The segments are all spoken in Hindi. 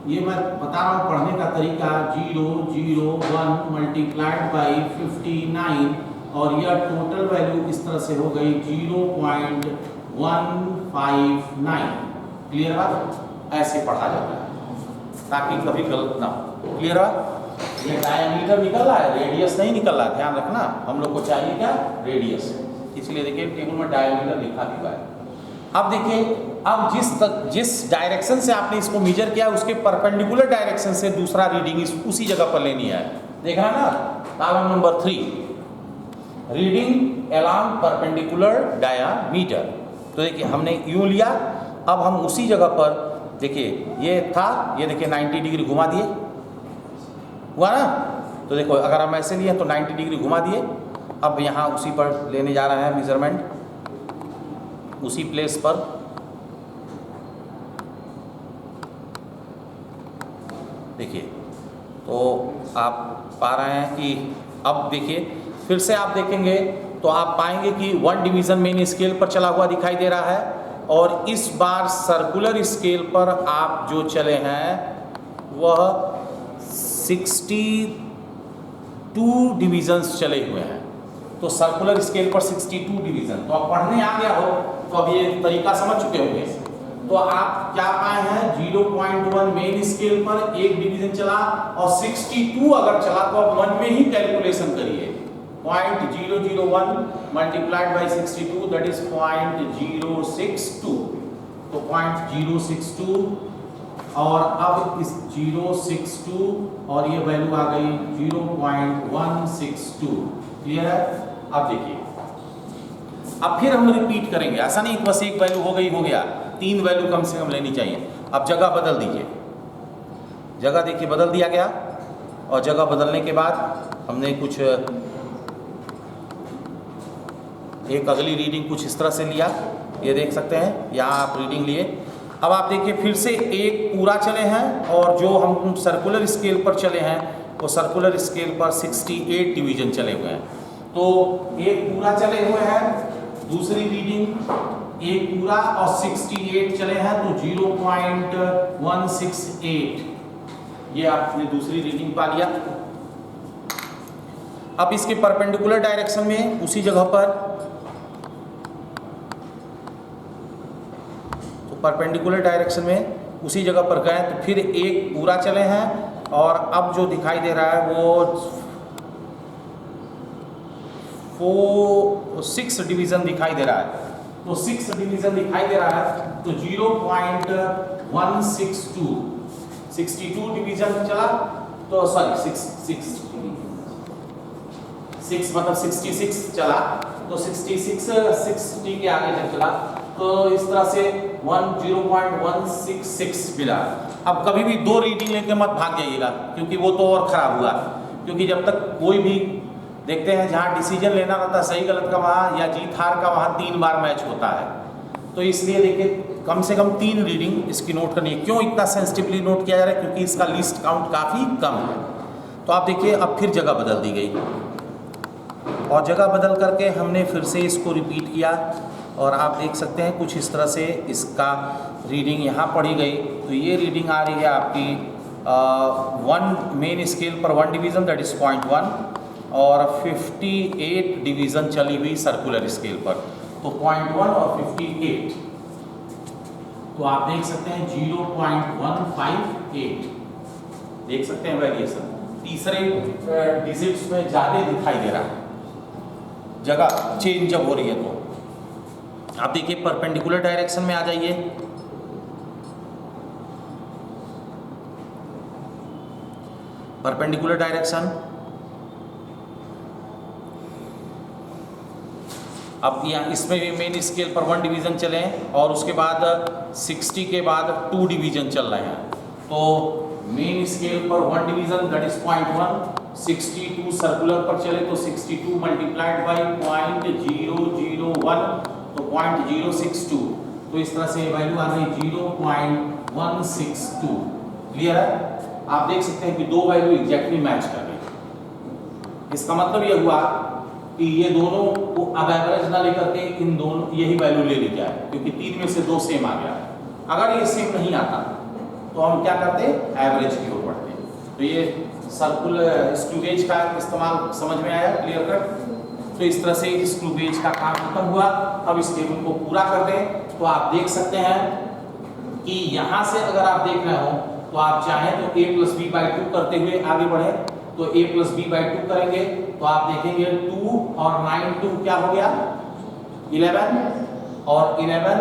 ये मैं बता रहा हूँ पढ़ने का तरीका 0, 0, 1 मल्टीप्लाइड बाई 59 और यह टोटल वैल्यू इस तरह से हो गई 0.159। क्लियर बात? ऐसे पढ़ा जाता है ताकि कभी गलत ना हो। क्लियर है? ये डायमीटर निकल रहा है, रेडियस नहीं निकल रहा है, ध्यान रखना। हम लोग को चाहिए क्या? रेडियस। इसलिए देखिए टेबल में डायमीटर लिखा हुआ है। अब देखिए, अब जिस डायरेक्शन से आपने इसको मेजर किया उसके परपेंडिकुलर डायरेक्शन से दूसरा रीडिंग उसी जगह पर लेनी है। देख रहा ना, column number 3, reading along perpendicular diameter. तो देखिए हमने यूं लिया, अब हम उसी जगह पर देखिए ये था, ये देखिए 90 डिग्री घुमा दिए, हुआ ना? तो देखो अगर हम ऐसे लिए तो 90 डिग्री घुमा दिए। अब यहाँ उसी पर लेने जा रहे हैं मेजरमेंट, उसी प्लेस पर। देखिए तो आप पा रहे हैं कि अब देखिए फिर से आप देखेंगे तो आप पाएंगे कि 1 डिवीज़न मेन स्केल पर चला हुआ दिखाई दे रहा है, और इस बार सर्कुलर स्केल पर आप जो चले हैं वह 62 डिवीजन्स चले हुए हैं। तो सर्कुलर स्केल पर 62 डिवीजन। तो अब पढ़ने आ गया हो तो अब ये तरीका समझ चुके होंगे। तो आप क्या पाए हैं? 0.1 मेन स्केल पर एक डिवीजन चला, और 62 अगर चला तो अब 1 में ही कैलकुलेशन करिए। 0.001 मल्टीप्लाइड बाई 62 दैट इज 0.062। तो 0.062 और अब इस 0.62 और ये वैल्यू आ गई 0.162। क्लियर है? अब देखिए, अब फिर हम रिपीट करेंगे। ऐसा नहीं बस एक वैल्यू हो गई हो गया, 3 वैल्यू कम से कम लेनी चाहिए। अब जगह बदल दीजिए, जगह देखिए बदल दिया गया, और जगह बदलने के बाद हमने कुछ एक अगली रीडिंग कुछ इस तरह से लिया। ये देख सकते हैं यहाँ आप रीडिंग लिए। अब आप देखिए फिर से एक पूरा चले हैं, और जो हम सर्कुलर स्केल पर चले हैं वो सर्कुलर स्केल पर 68 डिवीजन चले हुए हैं। तो एक पूरा चले हुए हैं, दूसरी रीडिंग एक पूरा और 68 चले हैं, तो 0.168 ये आपने दूसरी रीडिंग पा लिया। अब इसके परपेंडिकुलर डायरेक्शन में उसी जगह पर, तो परपेंडिकुलर डायरेक्शन में उसी जगह पर गए तो फिर एक पूरा चले हैं, और अब जो दिखाई दे रहा है वो 6 डिवीजन दिखाई दे रहा है। तो 6 डिवीजन दिखाई दे रहा है, तो 0.162 62 डिवीजन चला, तो सॉरी 6 मतलब 66 चला, तो 66 60 के आगे जब चला तो इस तरह से 0.166 मिला। अब कभी भी 2 रीडिंग लेके मत भाग जाइएगा, क्योंकि वो तो और खराब हुआ। क्योंकि जब तक कोई भी देखते हैं जहाँ डिसीजन लेना रहता है सही गलत का, वहाँ या जीत हार का वहाँ 3 बार मैच होता है। तो इसलिए देखिए कम से कम 3 रीडिंग इसकी नोट करनी है। क्यों इतना सेंसिटिवली नोट किया जा रहा है? क्योंकि इसका लिस्ट काउंट काफ़ी कम है। तो आप देखिए अब फिर जगह बदल दी गई, और जगह बदल करके हमने फिर से इसको रिपीट किया, और आप देख सकते हैं कुछ इस तरह से इसका रीडिंग यहाँ पढ़ी गई। तो ये रीडिंग आ रही है आपकी 1 मेन स्केल पर 1 डिवीज़न दैट इज़ 0.1, और 58 डिवीज़न चली हुई सर्कुलर स्केल पर, तो 0.1 और 58। तो आप देख सकते हैं 0.158 देख सकते हैं वेरिएशन। तीसरे डिजिट्स में ज़्यादा दिखाई दे रहा है, जगह चेंज जब हो रही है। तो आप देखिए परपेंडिकुलर डायरेक्शन में आ जाइए, परपेंडिकुलर डायरेक्शन। अब यहाँ इसमें भी मेन स्केल पर 1 डिवीज़न चले हैं, और उसके बाद 60 के बाद 2 डिवीज़न चल रहे हैं। तो मेन स्केल पर 1 डिवीज़न दैट इज 0.1, 62 सर्कुलर पर चले तो 62 मल्टीप्लाइड बाई 0.001, तो 0.062। तो इस तरह से वैल्यू आ गई 0.162। क्लियर है? आप देख सकते हैं कि 2 वैल्यू एग्जैक्टली मैच कर गई। इसका मतलब ये हुआ कि ये दोनों को अब एवरेज ना लेकर के इन दोनों यही वैल्यू ले ली जाए, क्योंकि 3 में से 2 सेम आ गया। अगर ये सेम नहीं आता तो हम क्या करते, एवरेज की ओर बढ़ते। तो ये सर्कुलर स्क्रू गेज का इस्तेमाल समझ में आया, क्लियर कट। तो इस तरह से स्क्रू गेज का काम खत्म हुआ। अब इस टेबल को पूरा कर दें तो आप देख सकते हैं कि यहाँ से अगर आप देख रहे हो तो आप चाहें तो a + b/2 करते हुए आगे बढ़े, तो a + b/2 करेंगे तो आप देखेंगे 2 और 9 2 क्या हो गया 11 और 11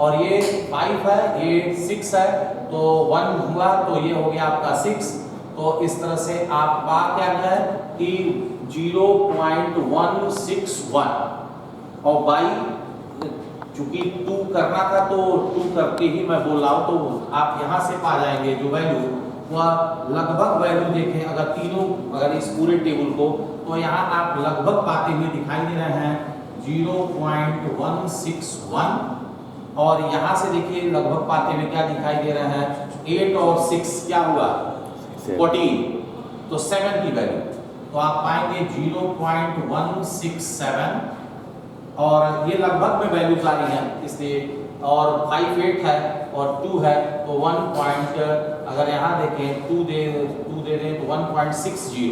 और ये 5 है, ये 6 है, तो 1 हुआ तो ये हो गया आपका 6। तो इस तरह से आपका क्या है कि 0.161 और बाई चूंकि 2 करना था तो 2 करके ही मैं बोल रहा हूँ, तो आप यहाँ से पा जाएंगे जो वैल्यू वह लगभग वैल्यू देखें अगर तीनों अगर इस पूरे टेबल को, तो यहाँ आप लगभग पाते हुए दिखाई दे रहे हैं 0.161 और यहाँ से देखिए लगभग पाते हुए क्या दिखाई दे रहे हैं 8 और 6 क्या हुआ 14, तो 7 की वैल्यू तो आप पाएंगे 0.167 और ये लगभग में वैल्यू ला रही है इसलिए, और 5 8 है और 2 है तो 1 पॉइंट अगर यहाँ देखें 2 दे दें तो 1.60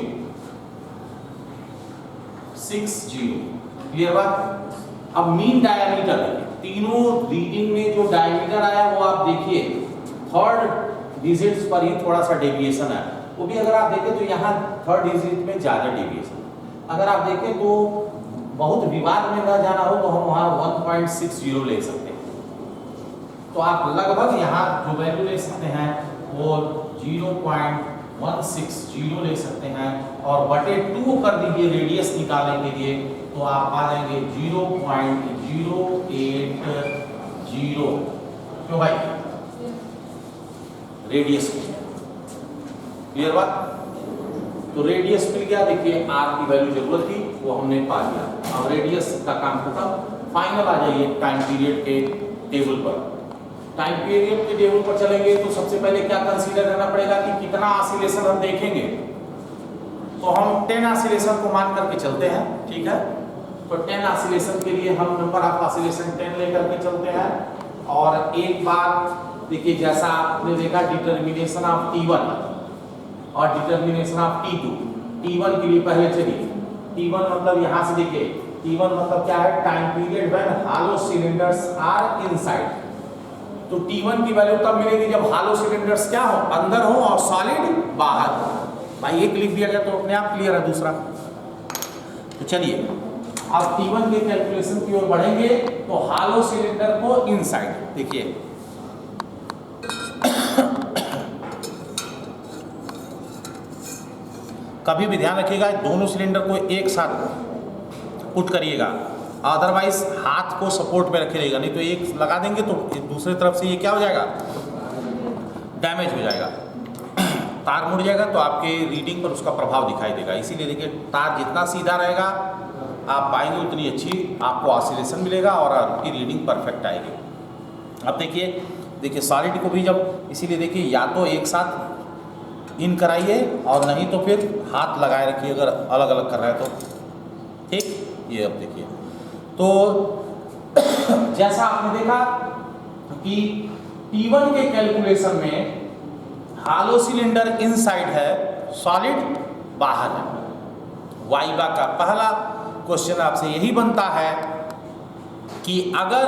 क्लियर बात। अब मीन डायमीटर देखिए, तीनों रीडिंग में जो डायमीटर आया वो आप देखिए थर्ड डिजिट्स पर ही थोड़ा सा डेविएशन है, वो भी अगर आप देखें तो यहाँ थर्ड डिजिट में ज़्यादा डेविएशन। अगर आप देखें तो बहुत विवाद में ना जाना हो तो हम वहाँ 1.60 ले सकते हैं, तो आप लगभग यहाँ जो वैल्यू ले सकते हैं वो 0.160 ले सकते हैं और बटे 2 कर दीजिए रेडियस निकालने के लिए तो आप आ जाएंगे 0.080 क्यों भाई रेडियस क्लियर बात। तो रेडियस मिल गया, देखिए आर की वैल्यू जरूरत थी वो हमने पा लिया। अब रेडियस का काम खत्म, फाइनल आ जाइए टाइम पीरियड के टेबल पर। टाइम पीरियड के टेबल पर चलेंगे तो सबसे पहले क्या कंसीडर करना पड़ेगा कि कितना ऑसिलेशन हम देखेंगे, तो हम 10 ऑसिलेशन को मान करके चलते हैं, ठीक है। तो 10 ऑसिलेशन के लिए हम नंबर ऑफ ऑसिलेशन 10 लेकर के चलते हैं और एक बार देखिए जैसा आपने देखा डिटर्मिनेशन ऑफ T1 और डिटर्मिनेशन ऑफ T2। T1 के लिए पहले चलिए, T1 मतलब यहाँ से देखिए T1 मतलब क्या है time period when hollow cylinders are inside. तो T1 की वैल्यू तब मिलेगी जब हॉलो सिलेंडर्स क्या हो अंदर हो और सॉलिड बाहर हो। भाई एक लिख दिया गया तो अपने आप क्लियर है दूसरा। तो चलिए अब T1 के कैलकुलेशन की ओर बढ़ेंगे तो हॉलो सिलेंडर को इनसाइड देखिए कभी भी ध्यान रखिएगा दोनों सिलेंडर को एक साथ पुट करिएगा, अदरवाइज हाथ को सपोर्ट में रखिएगा, नहीं तो एक लगा देंगे तो दूसरी तरफ से ये क्या हो जाएगा डैमेज हो जाएगा, तार मुड़ जाएगा तो आपके रीडिंग पर उसका प्रभाव दिखाई देगा। इसीलिए देखिए तार जितना सीधा रहेगा आप पाएंगे उतनी अच्छी आपको ऑसिलेशन मिलेगा और आपकी रीडिंग परफेक्ट आएगी। अब देखिए सॉलिड को भी जब इसीलिए देखिए या तो एक साथ इन कराइए और नहीं तो फिर हाथ लगाए रखिए अगर अलग अलग कर रहा है तो, ठीक। ये अब देखिए तो जैसा आपने देखा कि T1 के कैलकुलेशन में हॉलो सिलेंडर इनसाइड है, सॉलिड बाहर है। वाइवा का पहला क्वेश्चन आपसे यही बनता है कि अगर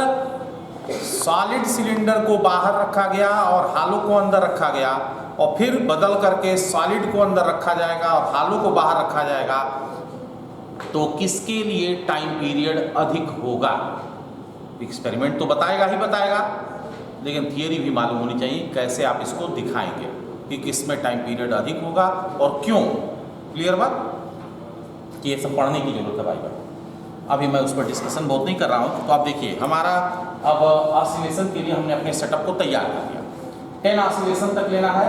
सॉलिड सिलेंडर को बाहर रखा गया और हॉलो को अंदर रखा गया और फिर बदल करके सॉलिड को अंदर रखा जाएगा और हॉलो को बाहर रखा जाएगा तो किसके लिए टाइम पीरियड अधिक होगा। एक्सपेरिमेंट तो बताएगा ही बताएगा, लेकिन थियरी भी मालूम होनी चाहिए कैसे आप इसको दिखाएंगे कि किस में टाइम पीरियड अधिक होगा और क्यों। क्लियर बात कि ये सब पढ़ने की जरूरत है भाई। अभी मैं उस पर डिस्कशन बहुत नहीं कर रहा हूँ। तो आप देखिए हमारा अब ऑसिलेशन के लिए हमने अपने सेटअप को तैयार कर लिया। 10 ऑसिलेशन तक लेना है,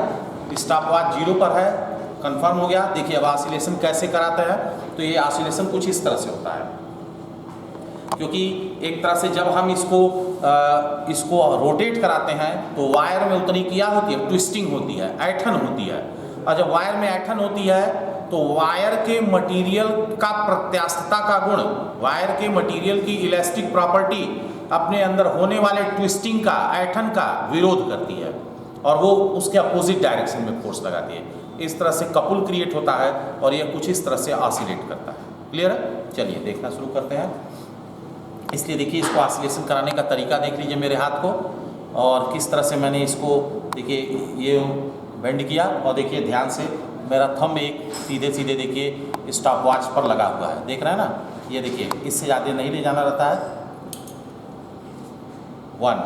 स्टॉपवॉच 0 पर है, कंफर्म हो गया। देखिए अब ऑसिलेशन कैसे कराते हैं, तो ये ऑसिलेशन कुछ इस तरह से होता है, क्योंकि एक तरह से जब हम इसको रोटेट कराते हैं तो वायर में उतनी क्या होती है ट्विस्टिंग होती है, ऐठन होती है। और जब वायर में ऐठन होती है तो वायर के मटेरियल का प्रत्यास्थता का गुण, वायर के मटेरियल की इलास्टिक प्रॉपर्टी अपने अंदर होने वाले ट्विस्टिंग का, ऐठन का विरोध करती है। और वो उसके अपोजिट डायरेक्शन में फोर्स लगाती है। इस तरह से कपुल क्रिएट होता है और ये कुछ इस तरह से ऑसिलेट करता है। क्लियर है? चलिए देखना शुरू करते हैं। इसलिए देखिए इसको ऑसिलेशन कराने का तरीका देख लीजिए मेरे हाथ को, और किस तरह से मैंने इसको देखिए ये बेंड किया, और देखिए ध्यान से मेरा थंब एक सीधे सीधे देखिए स्टॉप वॉच पर लगा हुआ है, देख रहे हैं ना? ये देखिए इससे ज़्यादा नहीं ले जाना रहता है। 1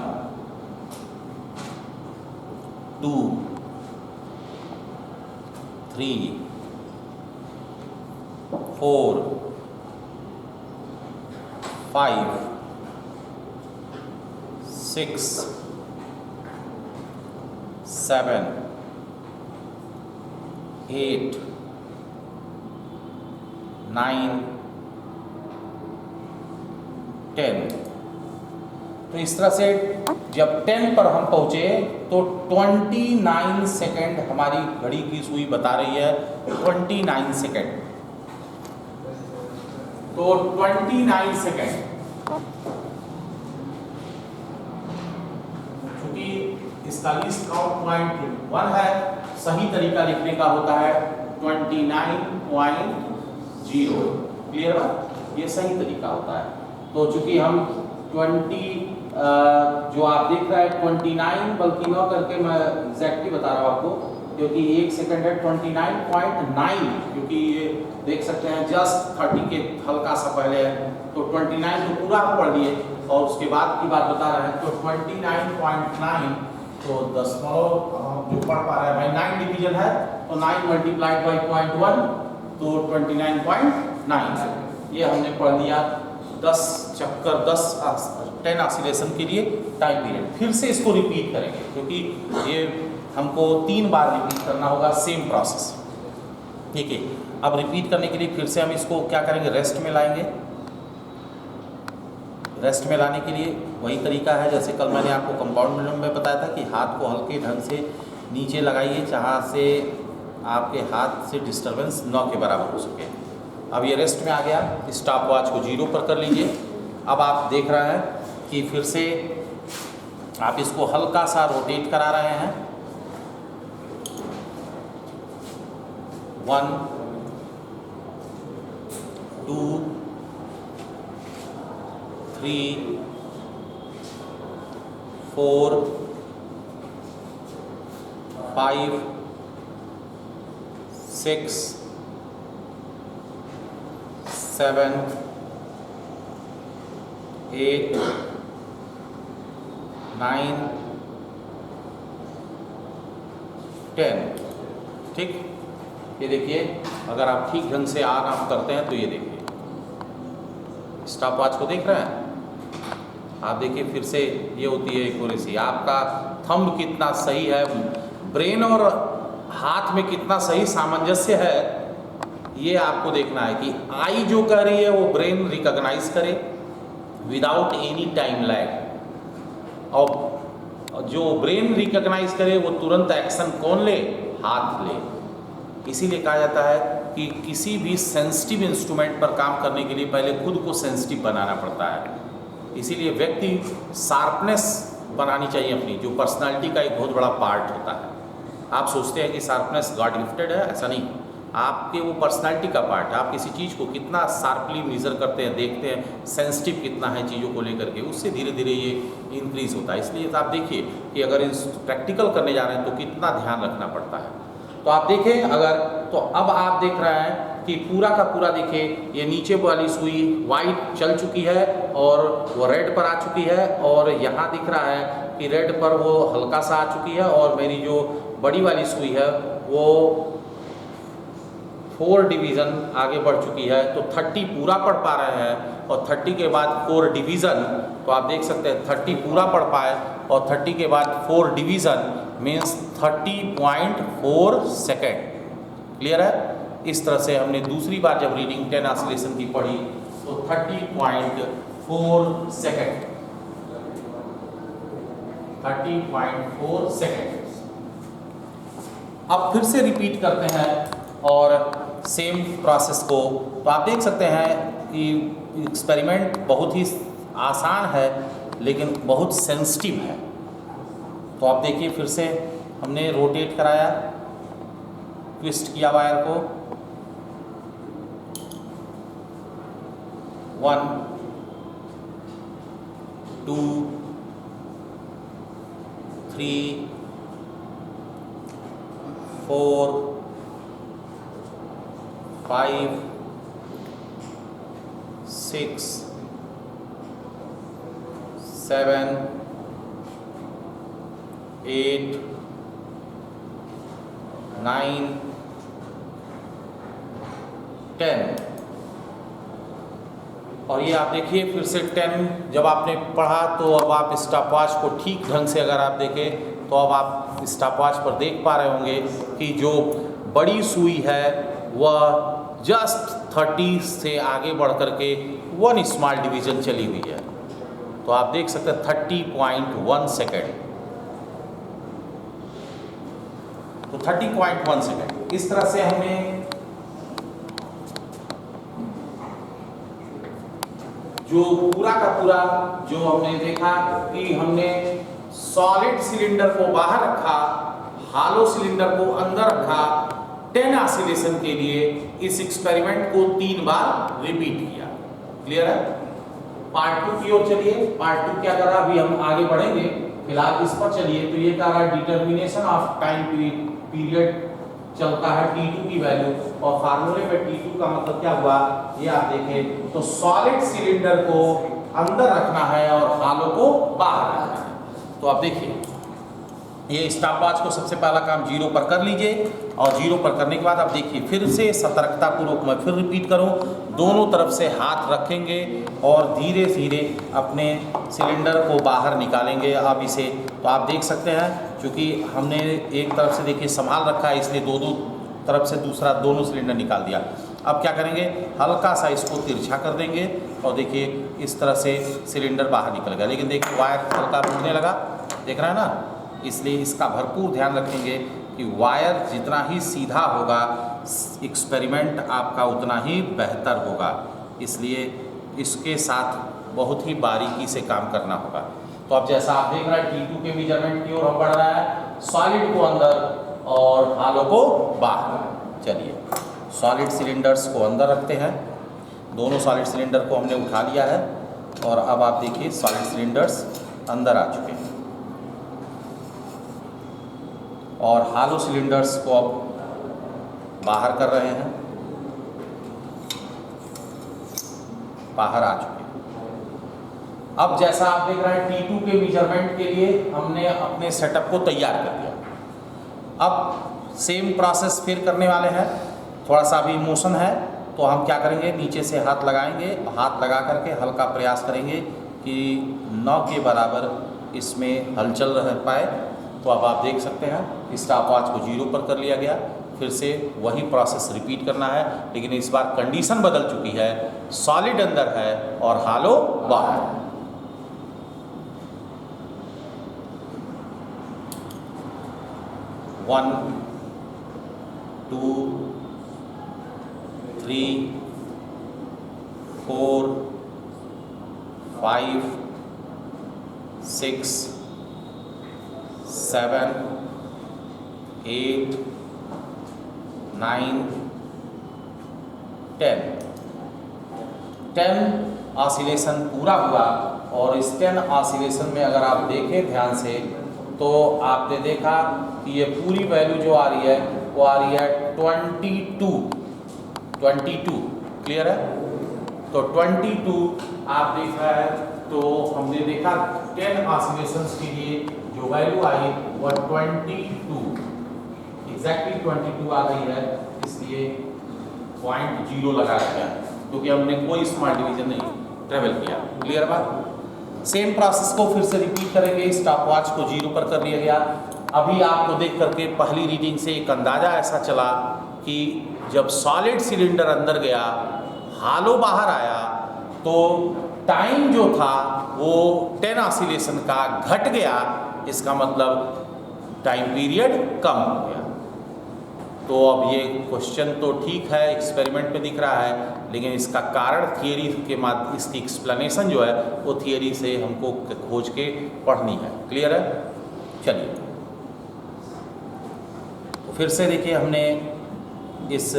2 3 4 5 6 7 8 9 10। तो इस तरह से जब 10 पर हम पहुंचे तो 29 सेकेंड हमारी घड़ी की सुई बता रही है, 29 सेकेंड। तो 29 सेकेंड, क्योंकि इसका लीस्ट काउंट पॉइंट 1 है, सही तरीका लिखने का होता है 29.0। क्लियर है? ये सही तरीका होता है। तो चूंकि हम 20 जो आप देख रहे हैं 29 बल्कि न करके मैं एग्जैक्टली बता रहा हूँ आपको, क्योंकि 1 सेकंड है 29.9, क्योंकि ये देख सकते हैं जस्ट 30 के हल्का सा पहले है, तो 29 तो पूरा पढ़ लिए और उसके बाद की बात बता रहे हैं। तो 29.9 तो दशमलव जो पढ़ पा रहे हैं भाई 9 डिवीजन है, तो 9 मल्टीप्लाइड बाई 0.1 तो 29.9 ये हमने पढ़ लिया। 10 चक्कर 10 ऑसिलेशन के लिए टाइम पीरियड। फिर से इसको रिपीट करेंगे क्योंकि ये हमको 3 बार रिपीट करना होगा सेम प्रोसेस। ठीक है, अब रिपीट करने के लिए फिर से हम इसको क्या करेंगे, रेस्ट में लाएंगे। रेस्ट में लाने के लिए वही तरीका है जैसे कल मैंने आपको कंपाउंड में बताया था कि हाथ को हल्के ढंग से नीचे लगाइए जहाँ से आपके हाथ से डिस्टर्बेंस 9 के बराबर हो सके। अब ये रेस्ट में आ गया, स्टॉप वॉच को 0 पर कर लीजिए। अब आप देख रहे हैं कि फिर से आप इसको हल्का सा रोटेट करा रहे हैं। 1 2 3 4 5 6 7 8 9 10। ठीक, ये देखिए अगर आप ठीक ढंग से ऑन ऑफ करते हैं तो ये देखिए स्टॉप वॉच को देख रहे हैं आप। देखिए फिर से ये होती है एक्यूरेसी, आपका थंब कितना सही है, ब्रेन और हाथ में कितना सही सामंजस्य है, ये आपको देखना है कि आई जो कह रही है वो ब्रेन रिकॉग्नाइज करे विदाउट एनी टाइम लैग, और जो ब्रेन रिकॉग्नाइज करे वो तुरंत एक्शन कौन ले, हाथ ले। इसीलिए कहा जाता है कि किसी भी सेंसिटिव इंस्ट्रूमेंट पर काम करने के लिए पहले खुद को सेंसिटिव बनाना पड़ता है। इसीलिए व्यक्ति शार्पनेस बनानी चाहिए अपनी, जो पर्सनालिटी का एक बहुत बड़ा पार्ट होता है। आप सोचते हैं कि शार्पनेस गॉड गिफ्टेड है, ऐसा नहीं, आपके वो पर्सनालिटी का पार्ट है। आप किसी चीज़ को कितना शार्पली मेजर करते हैं, देखते हैं, सेंसिटिव कितना है चीज़ों को लेकर के, उससे धीरे धीरे ये इंक्रीज होता है। इसलिए तो आप देखिए कि अगर प्रैक्टिकल करने जा रहे हैं तो कितना ध्यान रखना पड़ता है। तो आप देखें अगर, तो अब आप देख रहे हैं कि पूरा का पूरा देखिए ये नीचे वाली सुई वाइट चल चुकी है और वो रेड पर आ चुकी है, और यहाँ दिख रहा है कि रेड पर वो हल्का सा आ चुकी है, और मेरी जो बड़ी वाली सुई है वो 4 डिवीज़न आगे बढ़ चुकी है। तो 30 पूरा पढ़ पा रहे हैं, और 30 के बाद 4 डिवीज़न, तो आप देख सकते हैं 30 पूरा पढ़ पाए और 30 के बाद 4 डिवीज़न मीन्स 30.4 सेकेंड। क्लियर है? इस तरह से हमने दूसरी बार जब रीडिंग 10 ऑसिलेशन की पढ़ी तो 30.4 सेकेंड, 30.4 सेकेंड। अब फिर से रिपीट करते हैं और सेम प्रोसेस को। तो आप देख सकते हैं कि एक्सपेरिमेंट बहुत ही आसान है लेकिन बहुत सेंसिटिव है। तो आप देखिए फिर से हमने रोटेट कराया, ट्विस्ट किया वायर को, 1 2 3 4 5 6 7 8 9 10। और ये आप देखिए फिर से 10 जब आपने पढ़ा तो अब आप स्टॉपवॉच को ठीक ढंग से अगर आप देखें तो अब आप स्टॉपवॉच पर देख पा रहे होंगे कि जो बड़ी सुई है वह जस्ट 30 से आगे बढ़ करके 1 स्मॉल डिवीजन चली हुई है। तो आप देख सकते हैं 30.1 सेकेंड। तो 30.1 सेकेंड इस तरह से हमने जो पूरा का पूरा जो हमने देखा कि हमने सॉलिड सिलेंडर को बाहर रखा, हालो सिलेंडर को अंदर रखा, 10 ऑसिलेशन के लिए इस एक्सपेरिमेंट को 3 बार रिपीट किया। क्लियर है? पार्ट 2 की ओर चलिए। पार्ट 2 क्या कर रहा, अभी हम आगे बढ़ेंगे, फिलहाल इस पर चलिए। तो ये कह रहा है डिटर्मिनेशन ऑफ टाइम पीरियड चलता है T2 की वैल्यू, और फार्मूले में T2 का मतलब क्या हुआ ये आप देखें। तो सॉलिड सिलेंडर को अंदर रखना है और हालो को बाहर रखना है। तो आप देखिए ये स्टॉपवॉच को सबसे पहला काम 0 पर कर लीजिए, और 0 पर करने के बाद आप देखिए फिर से सतर्कता पूर्वक मैं फिर रिपीट करूं, दोनों तरफ से हाथ रखेंगे और धीरे धीरे अपने सिलेंडर को बाहर निकालेंगे। अब इसे तो आप देख सकते हैं क्योंकि हमने एक तरफ से देखिए संभाल रखा है, इसलिए दो तरफ से दूसरा दोनों सिलेंडर निकाल दिया। अब क्या करेंगे, हल्का सा इसको तिरछा कर देंगे और देखिए इस तरह से सिलेंडर बाहर निकल गया। लेकिन देखिए वायर हल्का मुड़ने लगा, देख रहे हैं ना, इसलिए इसका भरपूर ध्यान रखेंगे कि वायर जितना ही सीधा होगा एक्सपेरिमेंट आपका उतना ही बेहतर होगा, इसलिए इसके साथ बहुत ही बारीकी से काम करना होगा। तो अब जैसा आप देख रहे हैं T2 के मेजरमेंट की ओर हम बढ़ रहा है, सॉलिड को अंदर और हालो को बाहर। चलिए सॉलिड सिलेंडर्स को अंदर रखते हैं, दोनों सॉलिड सिलेंडर को हमने उठा लिया है, और अब आप देखिए सॉलिड सिलेंडर्स अंदर आ चुके हैं और हालो सिलेंडर्स को अब बाहर कर रहे हैं, बाहर आ चुके हैं। अब जैसा आप देख रहे हैं T2 के मेजरमेंट के लिए हमने अपने सेटअप को तैयार कर दिया। अब सेम प्रोसेस फिर करने वाले हैं, थोड़ा सा भी मोशन है तो हम क्या करेंगे, नीचे से हाथ लगाएंगे, हाथ लगा करके हल्का प्रयास करेंगे कि 9 के बराबर इसमें हलचल रह पाए। तो अब आप देख सकते हैं स्टॉपवॉच को 0 पर कर लिया गया, फिर से वही प्रोसेस रिपीट करना है, लेकिन इस बार कंडीशन बदल चुकी है, सॉलिड अंदर है और हालो बाहर। वन 2 3 4 5 6 7 8 9 10 ऑसिलेशन पूरा हुआ। और इस 10 ऑसिलेशन में अगर आप देखें ध्यान से तो आपने देखा कि ये पूरी वैल्यू जो आ रही है वो आ रही है 22। क्लियर है? तो 22 आप देख रहे हैं, तो हमने देखा 10 ऑसिलेशंस के लिए जो वैल्यू आई वो 22 एग्जैक्टली 22 आ गई है, इसलिए 0.0 लगाया गया क्योंकि हमने कोई स्मॉल डिवीजन नहीं ट्रेवल किया। क्लियर बात? सेम प्रोसेस को फिर से रिपीट करेंगे, स्टॉपवॉच को 0 पर कर लिया गया। अभी आपको देख करके पहली रीडिंग से एक अंदाज़ा ऐसा चला कि जब सॉलिड सिलेंडर अंदर गया, हालो बाहर आया, तो टाइम जो था वो 10 ऑसिलेशन का घट गया, इसका मतलब टाइम पीरियड कम हो गया। तो अब ये क्वेश्चन तो ठीक है, एक्सपेरिमेंट पे दिख रहा है, लेकिन इसका कारण थियरी के माध्यम, इसकी एक्सप्लेनेशन जो है वो थियरी से हमको खोज के पढ़नी है। क्लियर है? चलिए तो फिर से देखिए हमने इस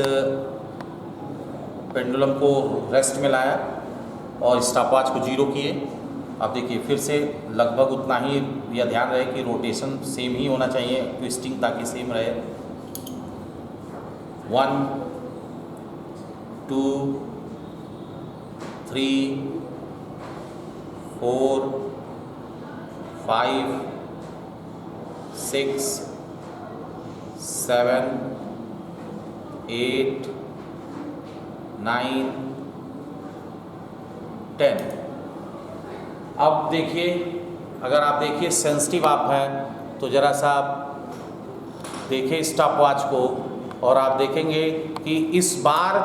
पेंडुलम को रेस्ट में लाया और स्टॉपवॉच को 0 किए। अब देखिए फिर से लगभग उतना ही, यह ध्यान रहे कि रोटेशन सेम ही होना चाहिए, ट्विस्टिंग ताकि सेम रहे। 1 2 3 4 5 6 7 8 9 10। अब देखिए, अगर आप देखिए सेंसिटिव आप हैं तो ज़रा सा आप देखिए स्टॉपवॉच को और आप देखेंगे कि इस बार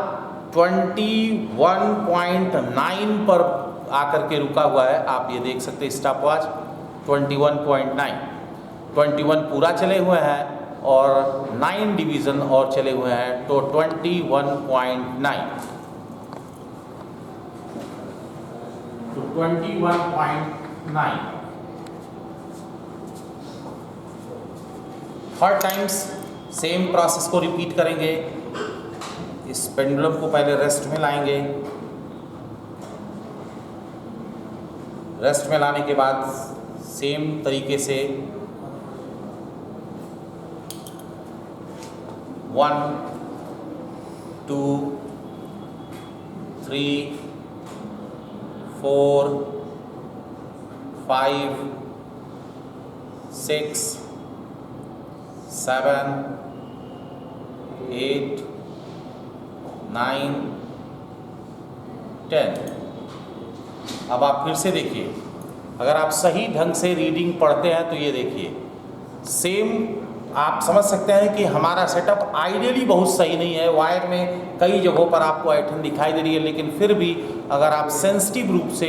21.9 पर आकर के रुका हुआ है। आप ये देख सकते हैं स्टॉपवॉच 21.9, 21 पूरा चले हुए हैं और 9 डिवीज़न और चले हुए हैं, तो 21.9, तो 21.9। थर्ड टाइम्स सेम प्रोसेस को रिपीट करेंगे। इस पेंडुलम को पहले रेस्ट में लाएंगे, रेस्ट में लाने के बाद सेम तरीके से 1 2 3 4 5 6 7 8 9 10। अब आप फिर से देखिए, अगर आप सही ढंग से रीडिंग पढ़ते हैं तो ये देखिए सेम आप समझ सकते हैं कि हमारा सेटअप आइडियली बहुत सही नहीं है। वायर में कई जगहों पर आपको ऐंठन दिखाई दे रही है, लेकिन फिर भी अगर आप सेंसिटिव रूप से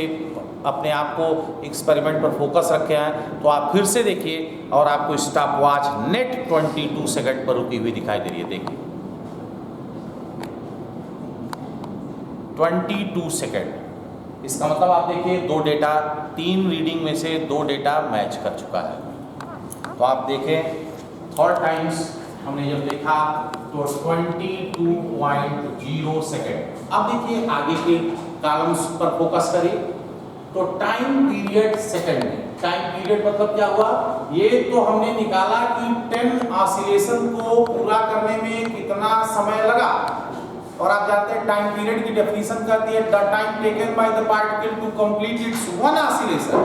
अपने आप को एक्सपेरिमेंट पर फोकस रखे हैं तो आप फिर से देखिए और आपको स्टॉपवॉच नेट 22 सेकंड पर रुकी हुई दिखाई दे रही है। देखिए 22 सेकंड, इसका मतलब आप देखिए 2 डेटा, 3 रीडिंग में से 2 डेटा मैच कर चुका है। तो आप देखें थर्ड टाइम्स हमने जब देखा तो 22.0 सेकेंड। अब देखिए आगे के कॉलम्स पर फोकस करिए, तो टाइम पीरियड सेकंड में, टाइम पीरियड मतलब क्या हुआ, ये तो हमने निकाला कि 10 ऑसिलेशन को पूरा करने में कितना समय लगा। और आप जानते हैं टाइम पीरियड की डेफिनेशन कहती है the time taken by the particle to complete its 1 oscillation.